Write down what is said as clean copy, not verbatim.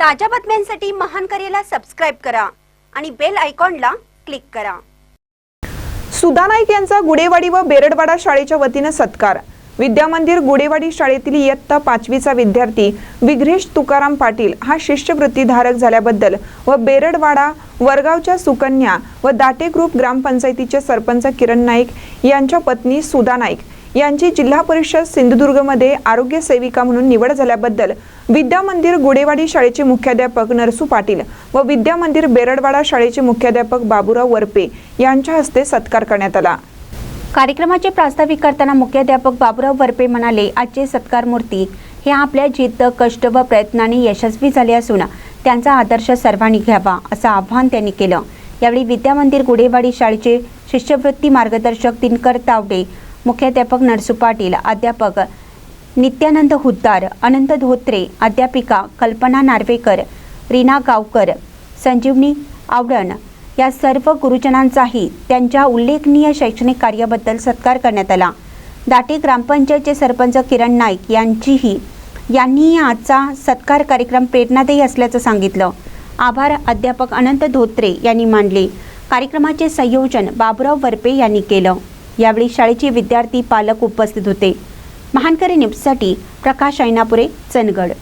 ताज्या बातम्यांसाठी महान करेला सबस्क्राइब करा आणि बेल आयकॉनला क्लिक करा। सुधा नाईक यांचा गुडेवाडी व बेरडवाडा शाळेच्या वतीने सत्कार। विद्यामंदिर गुडेवाडी शाळेतील इयत्ता 5वीचा विद्यार्थी विघ्नेश तुकाराम पाटील हा शिष्यवृत्ती धारक झाल्याबद्दल व बेरडवाडा वरगावच्या सुकन्या व दाटे ग्रुप ग्रामपंचायतीचे सरपंच किरण नाईक यांच्या पत्नी सुधा नाईक यांची जिल्हा परिषद सिंधुदुर्गमध्ये आरोग्य सेविका म्हणून निवड झाल्याबद्दल विद्यामंदिर गुडेवाडी शाळेचे मुख्याध्यापक नरसू पाटील व विद्यामंदिर बेरडवाडा शाळेचे मुख्याध्यापक बाबूराव वरपे यांच्या हस्ते सत्कार करण्यात आला। कार्यक्रमाचे प्रास्ताविक करताना मुख्याध्यापक बाबूराव वरपे म्हणाले, आजचे सत्कार मूर्ती हे आपल्या जिद्द, कष्ट व प्रयत्नाने यशस्वी झाले असून त्यांचा आदर्श सर्वांनी घ्यावा असं आवाहन त्यांनी केलं। यावेळी विद्यामंदिर गुडेवाडी शाळेचे शिष्यवृत्ती मार्गदर्शक दिनकर तावडे, मुख्याध्यापक नरसू पाटील, अध्यापक नित्यानंद हुद्दार, अनंत धोत्रे, अध्यापिका कल्पना नार्वेकर, रीना गावकर, संजीवनी आवडण या सर्व गुरुजनांचाही त्यांच्या उल्लेखनीय शैक्षणिक कार्याबद्दल सत्कार करण्यात आला। दाटे ग्रामपंचायतचे सरपंच किरण नाईक यांनी आजचा सत्कार कार्यक्रम प्रेरणादायी असल्याचं सांगितलं। आभार अध्यापक अनंत धोत्रे यांनी मानले। कार्यक्रमाचे संयोजन बाबूराव वरपे यांनी केलं। यावेळी शाळेचे विद्यार्थी, पालक उपस्थित होते। महानकरी न्यूजसाठी प्रकाश ऐनापुरे, चंदगड।